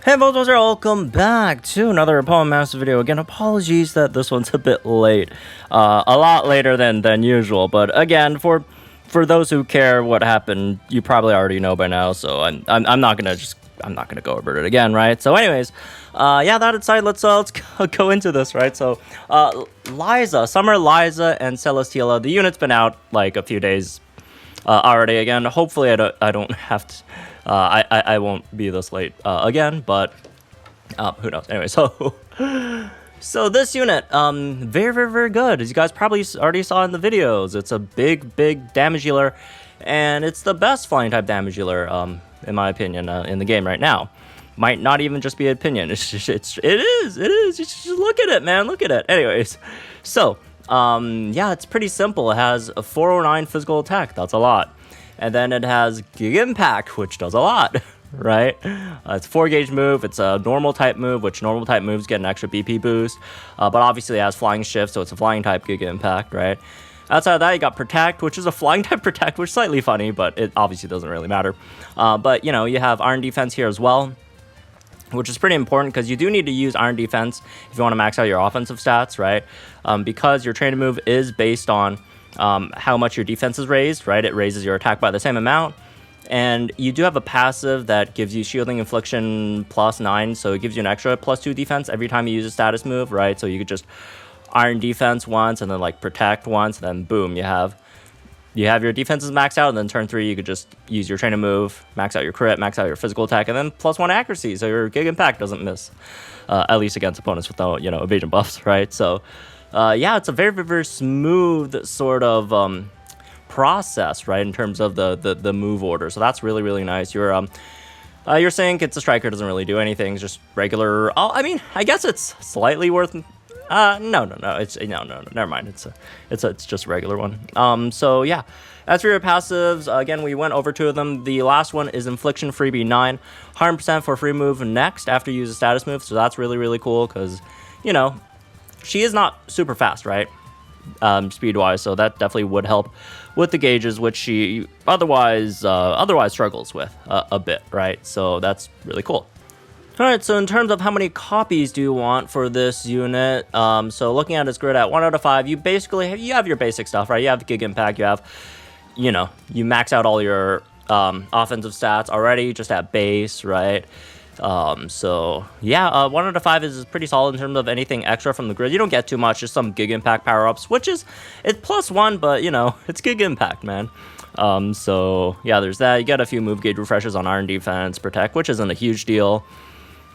Hey folks, welcome back to another Opponent Master video. Again, apologies that this one's a bit late, a lot later than usual. But again, for those who care what happened, you probably already know by now. So I'm not gonna go over it again, right? So anyways, yeah, that aside, let's go into this, right? So Summer Liza and Celesteela, the unit's been out like a few days already. Again, hopefully I don't have to. I won't be this late again, but who knows? Anyway, so this unit, very good. As you guys probably already saw in the videos, it's a big damage healer, and it's the best flying type damage healer, in my opinion, in the game right now. Might not even just be an opinion. It is. You should look at it, man. Look at it. Anyways, so yeah, it's pretty simple. It has a 409 physical attack. That's a lot. And then it has Gig Impact, which does a lot, right? It's a 4-gauge move. It's a normal type move, which normal type moves get an extra BP boost. But obviously it has Flying Shift, so it's a flying type Gig Impact, right? Outside of that, you got Protect, which is a flying type Protect, which is slightly funny, but it obviously doesn't really matter. But, you know, you have Iron Defense here as well, which is pretty important because you do need to use Iron Defense if you want to max out your offensive stats, right? Because your training move is based on how much your defense is raised, right? It raises your attack by the same amount. And you do have a passive that gives you Shielding Infliction +9, so it gives you an extra +2 defense every time you use a status move, right? So you could just Iron Defense once, and then like Protect once, and then boom, you have your defenses maxed out, and then turn 3 you could just use your training move, max out your crit, max out your physical attack, and then +1 accuracy, so your Gig Impact doesn't miss, at least against opponents with no, evasion buffs, right? So yeah, it's a very smooth sort of process, right, in terms of the move order. So that's really nice. Your sync, it's a striker, doesn't really do anything. It's just regular. I mean, I guess it's slightly worth. No. It's no. Never mind. It's just a regular one. So yeah. As for your passives, again, we went over 2 of them. The last one is Infliction Freebie 9, 100% for free move next after you use a status move. So that's really cool because, she is not super fast, right? Speed-wise, so that definitely would help with the gauges, which she otherwise struggles with a bit, right? So that's really cool. All right, so in terms of how many copies do you want for this unit, so looking at its grid at 1 out of 5, you have your basic stuff, right? You have the Gig Impact, you have, you max out all your offensive stats already just at base, right? So yeah, 1 out of 5 is pretty solid in terms of anything extra from the grid. You don't get too much, just some Gig Impact power-ups, which it's +1, but it's Gig Impact, man. So yeah, there's that. You get a few move gauge refreshes on Iron Defense, Protect, which isn't a huge deal,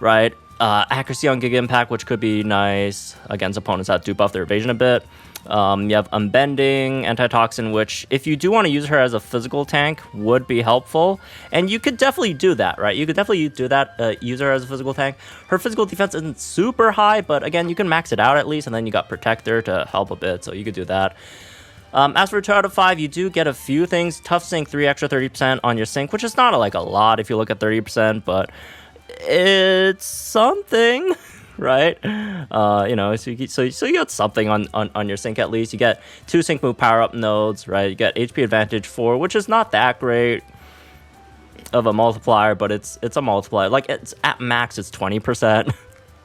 right? Accuracy on Gig Impact, which could be nice against opponents that do buff their evasion a bit. You have Unbending, Antitoxin, which if you do want to use her as a physical tank would be helpful, and you could definitely do that, right? You could definitely do that, use her as a physical tank. Her physical defense isn't super high, but again, you can max it out at least, and then you got Protector to help a bit, so you could do that. As for 2 out of 5, you do get a few things. Tough Sync, 3 extra 30% on your sync, which is not like a lot if you look at 30%, but it's something. Right, so you get something on your sync at least. You get 2 sync move power up nodes, right? You get HP advantage 4, which is not that great of a multiplier, but it's a multiplier. Like it's at max, it's 20%,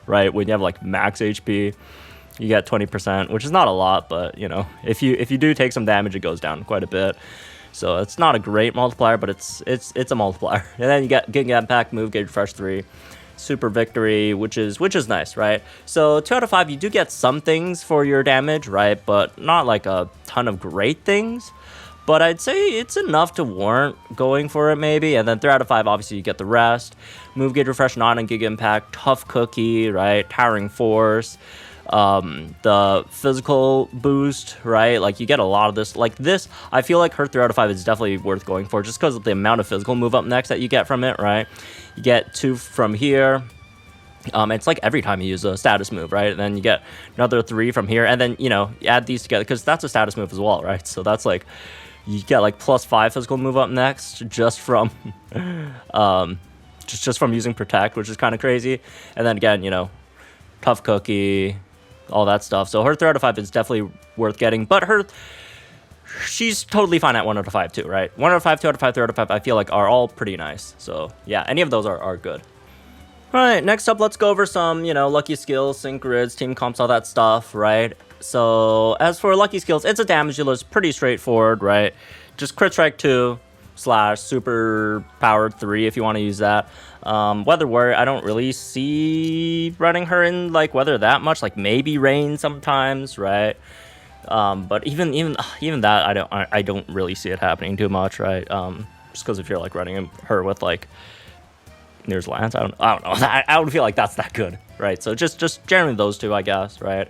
right? When you have like max HP, you get 20%, which is not a lot, but if you do take some damage, it goes down quite a bit. So it's not a great multiplier, but it's a multiplier. And then you get Gig Impact, Move Gauge Refresh 3. Super Victory, which is nice, right? So 2 out of 5, you do get some things for your damage, right? But not like a ton of great things. But I'd say it's enough to warrant going for it, maybe. And then 3 out of 5, obviously, you get the rest. Move Gauge Refresh, not on Gig Impact, Tough Cookie, right? Towering Force, the physical boost, right? Like you get a lot of this. Like this, I feel like her 3 out of 5 is definitely worth going for just because of the amount of physical move up next that you get from it, right? You get 2 from here. It's like every time you use a status move, right? And then you get another 3 from here, and then you add these together because that's a status move as well, right? So that's like you get like +5 physical move up next just from just from using Protect, which is kind of crazy. And then again, Tough Cookie, all that stuff. So her 3 out of 5 is definitely worth getting, but she's totally fine at 1 out of 5 too, right? 1 out of 5, 2 out of 5, 3 out of 5, I feel like are all pretty nice. So yeah, any of those are good. Alright, next up, let's go over some, lucky skills, sync grids, team comps, all that stuff, right? So, as for lucky skills, it's a damage dealer. It's pretty straightforward, right? Just crit strike 2 / super powered 3 if you want to use that. Weather Warrior, I don't really see running her in, like, weather that much. Like, maybe rain sometimes, right? But even that, I don't really see it happening too much, right? Just because if you're, like, running her with, like, there's Lance. I don't know. I don't feel like that's that good, right? So just generally those two, I guess, right?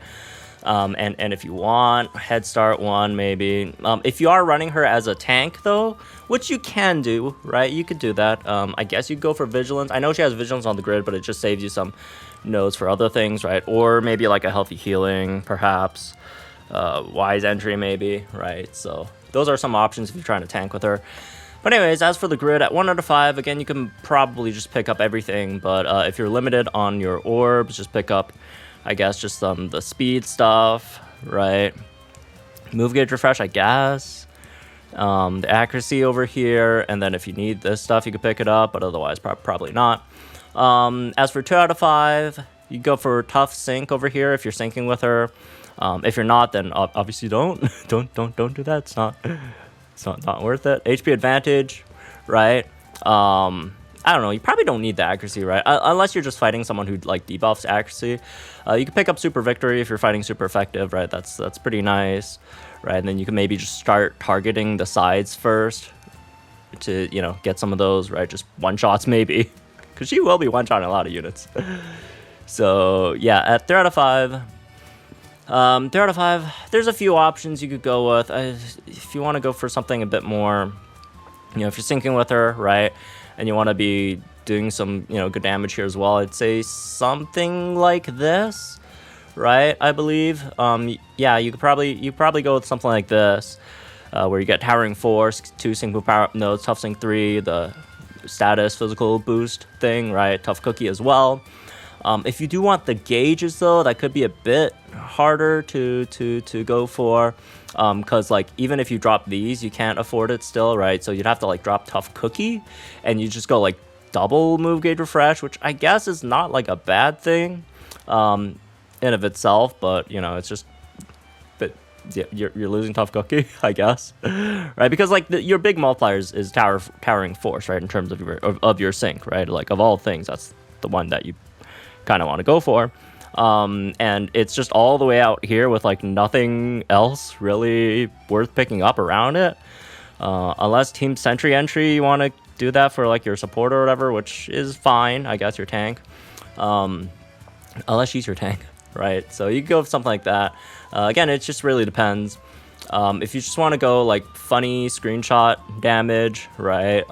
And if you want head start 1, maybe. If you are running her as a tank though, which you can do, right? You could do that. I guess you go for vigilance. I know she has vigilance on the grid, but it just saves you some nodes for other things, right? Or maybe like a healthy healing, perhaps. Wise entry, maybe, right? So those are some options if you're trying to tank with her. But anyways, as for the grid, at 1 out of 5, again, you can probably just pick up everything. But if you're limited on your orbs, just pick up, I guess, just the speed stuff, right? Move gauge refresh, I guess. The accuracy over here. And then if you need this stuff, you can pick it up. But otherwise, probably not. As for 2 out of 5, you go for tough sync over here if you're syncing with her. If you're not, then obviously don't do that. It's not worth it. HP advantage, right? I don't know. You probably don't need the accuracy, right? Unless you're just fighting someone who like debuffs accuracy. You can pick up super victory if you're fighting super effective, right? That's pretty nice, right? And then you can maybe just start targeting the sides first to get some of those, right? Just one shots maybe, because she will be one shotting a lot of units. So yeah, at 3 out of 5. 3 out of 5, there's a few options you could go with. If you want to go for something a bit more, if you're syncing with her, right, and you want to be doing some, good damage here as well, I'd say something like this, right, I believe. Yeah, you could probably go with something like this, where you get Towering Force, 2 sync move power up nodes, Tough Sync 3, the status physical boost thing, right, Tough Cookie as well. If you do want the gauges though, that could be a bit harder to go for, because like even if you drop these, you can't afford it still, right? So you'd have to like drop Tough Cookie, and you just go like double move gauge refresh, which I guess is not like a bad thing, in of itself, but it's just, but yeah, you're losing Tough Cookie, I guess, right? Because like your big multiplier is Towering Force, right? In terms of your sync, right? Like of all things, that's the one that you kind of want to go for, and it's just all the way out here with like nothing else really worth picking up around it, unless Team Sentry entry you want to do that for like your support or whatever, which is fine, I guess, your tank, unless she's your tank, right? So you can go with something like that. Again, it just really depends. If you just want to go like funny screenshot damage, right,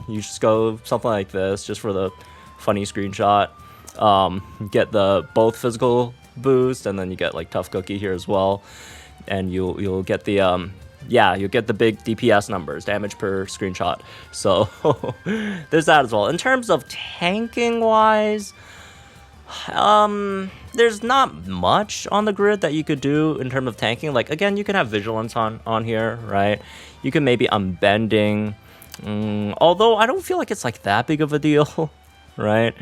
you just go something like this just for the funny screenshot. Get the both physical boost, and then you get like Tough Cookie here as well, and you'll get the you'll get the big DPS numbers, damage per screenshot. So there's that as well. In terms of tanking wise, there's not much on the grid that you could do in terms of tanking. Like again, you can have vigilance on here, right? You can maybe unbending, although I don't feel like it's like that big of a deal. Right,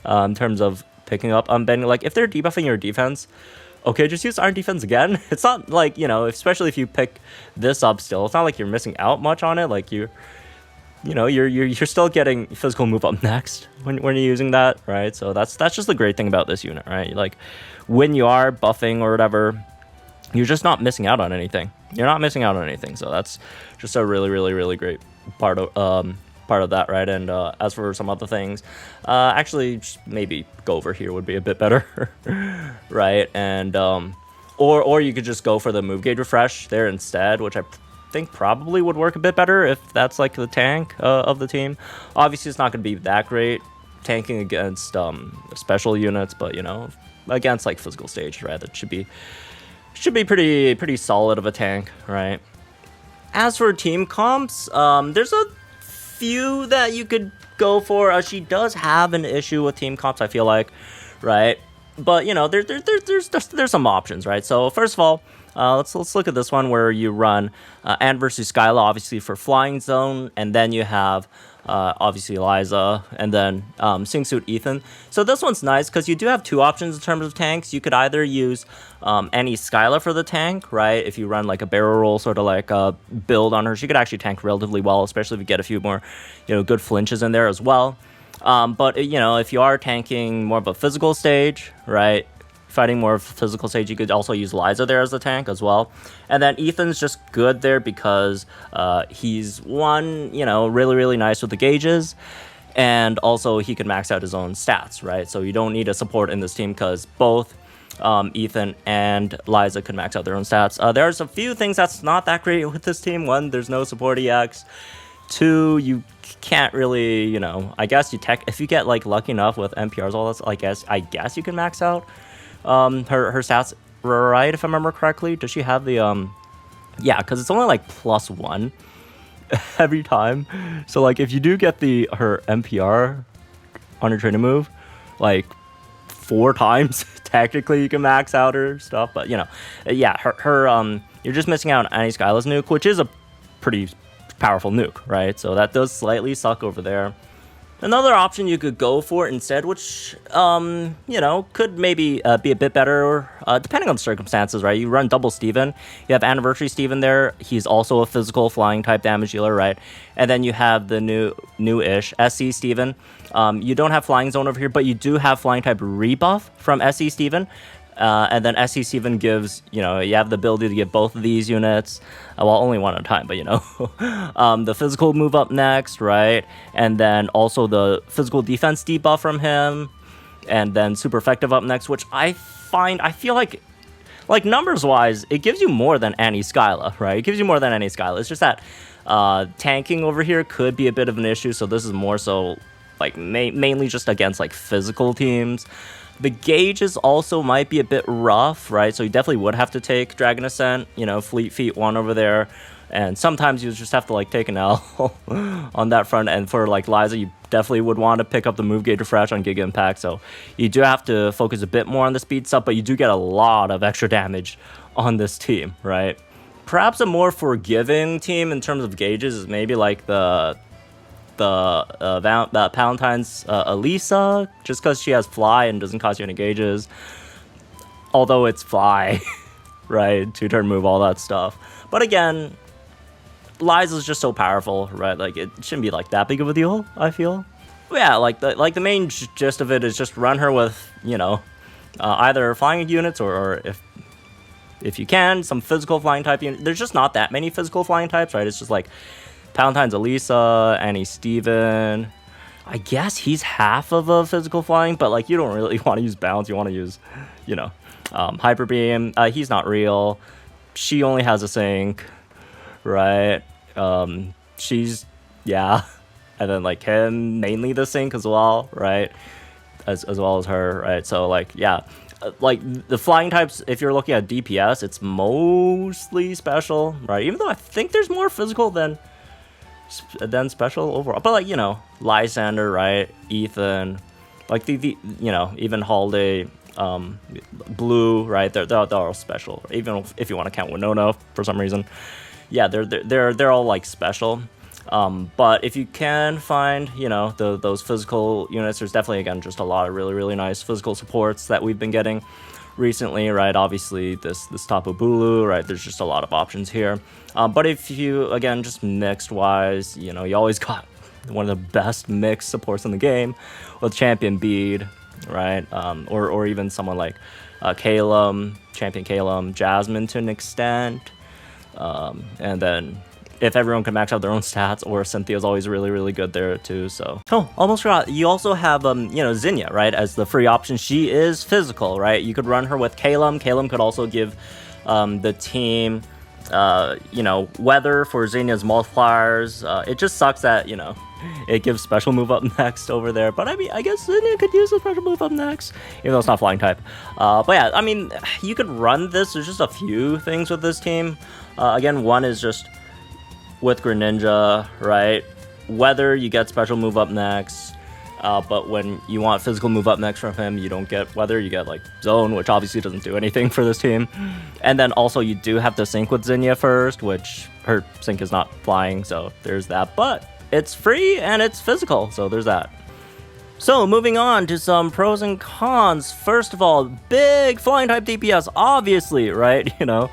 in terms of picking up unbending, like if they're debuffing your defense, okay, just use Iron Defense again. It's not like, especially if you pick this up still, it's not like you're missing out much on it. Like you're still getting physical move up next when you're using that, right? So that's just the great thing about this unit, right? Like when you are buffing or whatever, you're just not missing out on anything. You're not missing out on anything. So that's just a really, really, really great part of that, right? And as for some other things, actually just maybe go over here would be a bit better, right? And or you could just go for the move gauge refresh there instead, which I think probably would work a bit better if that's like the tank of the team. Obviously it's not going to be that great tanking against special units, but against like physical stage, right, that should be pretty solid of a tank, right? As for team comps, there's a few that you could go for. She does have an issue with team comps, I feel like, right? but you know, there's some options, right? So first of all, let's look at this one where you run Anniversary Skyla, obviously for Flying Zone, and then you have obviously Liza, and then Singsuit Ethan. So this one's nice because you do have two options in terms of tanks. You could either use any Skyla for the tank, right? If you run like a barrel roll sort of like build on her, she could actually tank relatively well, especially if you get a few more, you know, good flinches in there as well. But you know, if you are tanking more of a physical stage, right? Fighting more physical stage, you could also use Liza there as a tank as well. And then Ethan's just good there because he's one, you know, really nice with the gauges, and also he can max out his own stats, right? So you don't need a support in this team because both Ethan and Liza could max out their own stats. There's a few things that's not that great with this team. One, there's no support EX. Two, you can't really, you know, I guess if you get like lucky enough with NPRs, all that, I guess you can max out her stats, right? If I remember correctly. Does she have the yeah, because it's only like +1 every time. So like if you do get her NPR on her training move, like 4 times technically you can max out her stuff. But you know, yeah, her you're just missing out on Annie Skyla's nuke, which is a pretty powerful nuke, right? So that does slightly suck over there. Another option you could go for instead, which, you know, could maybe be a bit better, depending on the circumstances, right? You run double Steven. You have Anniversary Steven there. He's also a physical flying type damage dealer, right? And then you have the new-ish SC Steven. You don't have Flying Zone over here, but you do have flying type rebuff from SC Steven. And then SC Steven gives, you know, you have the ability to get both of these units, well, only one at a time, but you know, the physical move up next, right? And then also the physical defense debuff from him, and then super effective up next, which I feel like numbers wise, it gives you more than Annie Skyla, right? It gives you more than Annie Skyla. It's just that tanking over here could be a bit of an issue, so this is more so like mainly just against like physical teams. The gauges also might be a bit rough, right? So you definitely would have to take Dragon Ascent, you know, Fleet Feet 1 over there. And sometimes you just have to, like, take an L on that front. And for, like, Liza, you definitely would want to pick up the move gauge refresh on Giga Impact. So you do have to focus a bit more on the speed stuff, but you do get a lot of extra damage on this team, right? Perhaps a more forgiving team in terms of gauges is maybe, like, the Palatine's Elisa, just because she has fly and doesn't cost you any gauges. Although it's fly, right? 2-turn move, all that stuff. But again, Liza's just so powerful, right? Like, it shouldn't be like that big of a deal, I feel. But yeah, like the main gist of it is just run her with, you know, either flying units or if you can, some physical flying type units. There's just not that many physical flying types, right? It's just like Palatine's Elisa, Annie Steven. I guess he's half of a physical flying, but like you don't really want to use bounce. You want to use, you know, Hyper Beam. He's not real. She only has a sync, right? She's, yeah. And then like him, mainly the sync as well, right? As well as her, right? So like, yeah. Like the flying types, if you're looking at DPS, it's mostly special, right? Even though I think there's more physical than special overall, but like, you know, Lysander, right? Ethan, like the you know, even Holiday, Blue, right? They're all special. Even if you want to count Winona for some reason, yeah, they're all like special. But if you can find, you know, those physical units, there's definitely, again, just a lot of really nice physical supports that we've been getting recently, right? Obviously, this Tapu Bulu, right? There's just a lot of options here. But if you, again, just mixed-wise, you know, you always got one of the best mixed supports in the game with Champion Bead, right? Or even someone like Calum, Champion Calum, Jasmine to an extent. And then if everyone can max out their own stats, or Cynthia's always really good there too, so. Oh, almost forgot. You also have, you know, Zinnia, right, as the free option. She is physical, right? You could run her with Calum. Calum could also give the team, you know, weather for Zinnia's multipliers. It just sucks that, you know, it gives special move up next over there. But I mean, I guess Zinnia could use a special move up next, even though it's not flying type. But yeah, I mean, you could run this. There's just a few things with this team. Again, one is just with Greninja, right? Weather, you get special move up next. But when you want physical move up next from him, you don't get weather, you get like zone, which obviously doesn't do anything for this team. And then also you do have to sync with Zinnia first, which her sync is not flying, so there's that. But it's free and it's physical, so there's that. So moving on to some pros and cons. First of all, big flying type DPS, obviously, right? You know,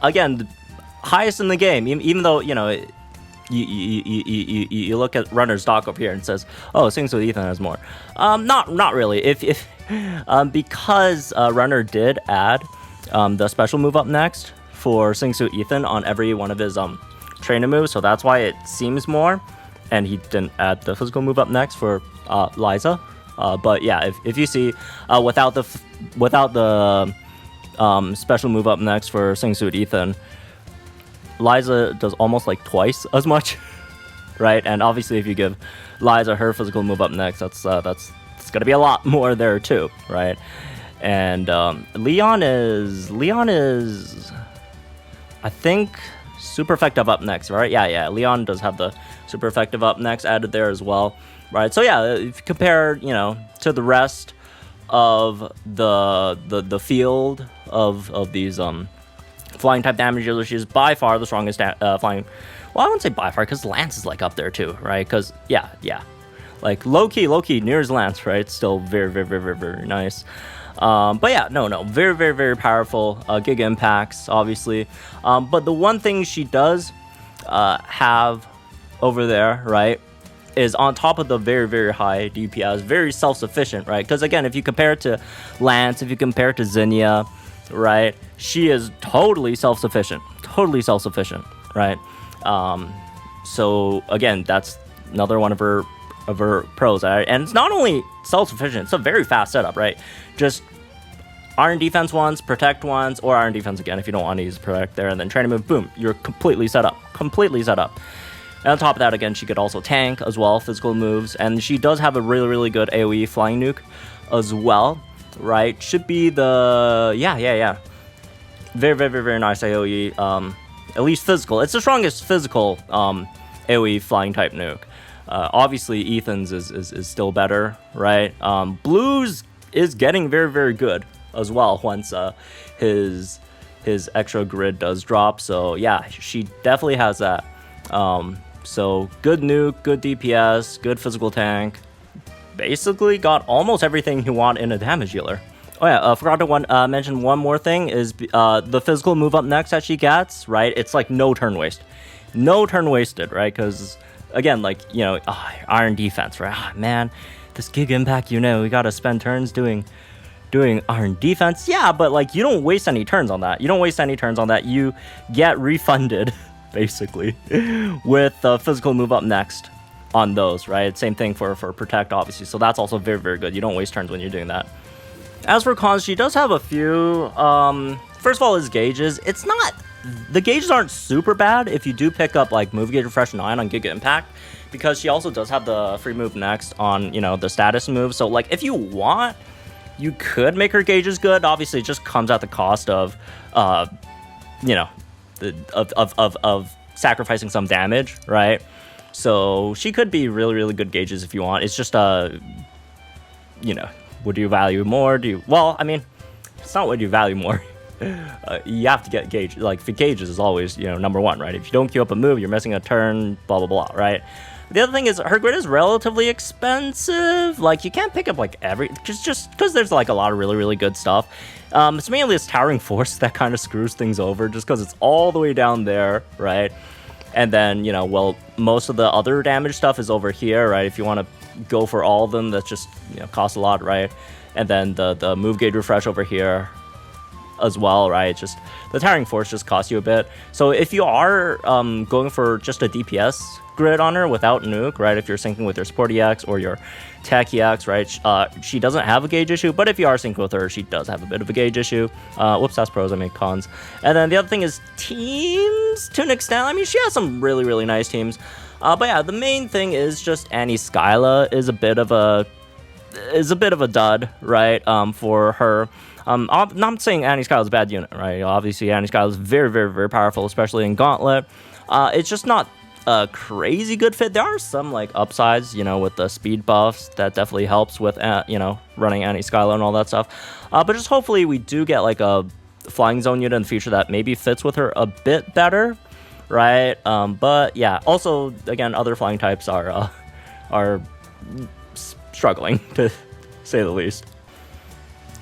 again, the highest in the game, even though, you know, you look at Runner's doc up here and says, oh, Sings with Ethan has more. Not really. If because Runner did add the special move up next for Sings with Ethan on every one of his trainer moves, so that's why it seems more. And he didn't add the physical move up next for Liza. But yeah, if you see without the special move up next for Sings with Ethan, Liza does almost like twice as much, right? And obviously, if you give Liza her physical move up next, that's gonna be a lot more there too, right? And Leon is, I think, super effective up next, right? Yeah. Leon does have the super effective up next added there as well, right? So yeah, if you compare, you know, to the rest of the field of these flying type damage dealer, she's by far the strongest flying. Well, I wouldn't say by far, because Lance is like up there too, right? Because yeah, like low key near his Lance, right? It's still very nice. But yeah, no, very powerful Giga impacts, obviously. But the one thing she does have over there, right, is on top of the very high DPS, very self-sufficient, right? Because again, if you compare it to Lance, if you compare it to Zinnia, right, she is totally self-sufficient, right? So again, that's another one of her pros, right? And it's not only self-sufficient, it's a very fast setup, right? Just iron defense once, protect once, or iron defense again if you don't want to use protect there, and then training move, boom, you're completely set up. And on top of that, again, she could also tank as well, physical moves, and she does have a really good AoE flying nuke as well, right? Should be the very nice AoE, at least physical. It's the strongest physical AoE flying type nuke. Obviously Ethan's is still better, right? Blue's is getting very good as well once his extra grid does drop. So yeah, she definitely has that. So good nuke, good DPS, good physical tank. Basically got almost everything you want in a damage dealer. Oh yeah, forgot to mention one more thing is the physical move up next that she gets, right? It's like no turn wasted, right? Because again, like, you know, iron defense, right? Man, this Giga impact, you know, we gotta spend turns doing iron defense. Yeah, but like, you don't waste any turns on that. You get refunded basically with the physical move up next on those, right? Same thing for protect, obviously. So that's also very good. You don't waste turns when you're doing that. As for cons, she does have a few. First of all, is gauges. It's not, the gauges aren't super bad if you do pick up like move gauge refresh 9 on Giga Impact, because she also does have the free move next on, you know, the status move. So like, if you want, you could make her gauges good. Obviously, it just comes at the cost of, you know, of sacrificing some damage, right? So she could be really good gauges if you want. It's just you know, would you value more? Well, I mean, it's not what you value more. You have to get gauge. Like, the gauges is always, you know, number one, right? If you don't queue up a move, you're missing a turn, blah blah, right? The other thing is her grid is relatively expensive. Like, you can't pick up like just because there's like a lot of really good stuff. It's mainly this towering force that kind of screws things over, just because it's all the way down there, right? And then, you know, well, most of the other damage stuff is over here, right? If you want to go for all of them, that's just, you know, costs a lot, right? And then the move gauge refresh over here as well, right? Just the towering force just costs you a bit. So if you are going for just a DPS grid on her without nuke, right? If you're syncing with your support EX or your tech EX, right? She doesn't have a gauge issue, but if you are syncing with her, she does have a bit of a gauge issue. Whoops, that's pros, I mean cons. And then the other thing is teams to an extent. I mean, she has some really nice teams. But yeah, the main thing is just Annie Skyla is a bit of a dud, right? For her. I'm not saying Annie Skyla is a bad unit, right? Obviously, Annie Skyla is very powerful, especially in Gauntlet. It's just not a crazy good fit. There are some like upsides, you know, with the speed buffs that definitely helps with, you know, running anti-skylar and all that stuff. But just hopefully we do get like a flying zone unit in the future that maybe fits with her a bit better, right? But yeah, also again, other flying types are struggling to say the least.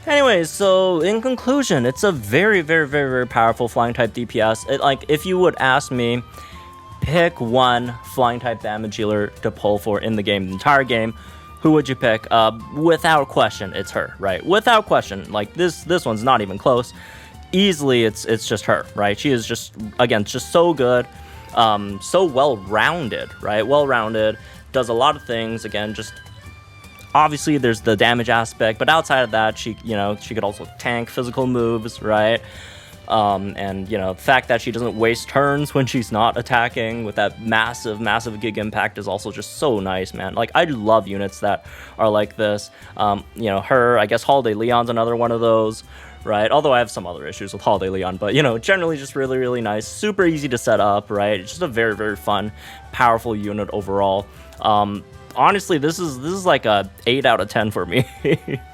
Anyways, so in conclusion, it's a very, very, very, very powerful flying type DPS. Like, if you would ask me, pick one flying type damage healer to pull for in the game, the entire game, who would you pick? Without question, it's her, right? Without question, like this one's not even close. Easily, it's just her, right? She is just, again, just so good, so well-rounded, right? Well-rounded, does a lot of things. Again, just obviously there's the damage aspect, but outside of that, she could also tank physical moves, right? And you know, the fact that she doesn't waste turns when she's not attacking with that massive gig impact is also just so nice, man. Like, I love units that are like this. You know, her, I guess Holiday Leon's another one of those, right? Although I have some other issues with Holiday Leon, but you know, generally just really, really nice, super easy to set up, right? It's just a very, very fun, powerful unit overall. Honestly, this is like a 8 out of 10 for me,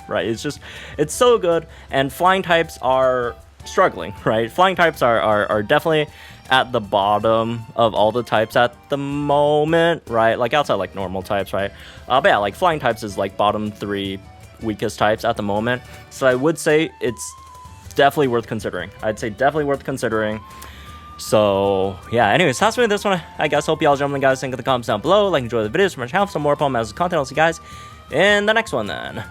right? It's so good, and flying types are struggling, right? Flying types are definitely at the bottom of all the types at the moment, right? Like outside like normal types, right? But yeah, like flying types is like bottom 3 weakest types at the moment. So I would say it's definitely worth considering. I'd say definitely worth considering. So yeah, anyways, that's me this one. I guess hope y'all jumping, guys. Think in the comments down below. Like, enjoy the videos, so much help, some more Palm Mouse content. I'll see you guys in the next one then.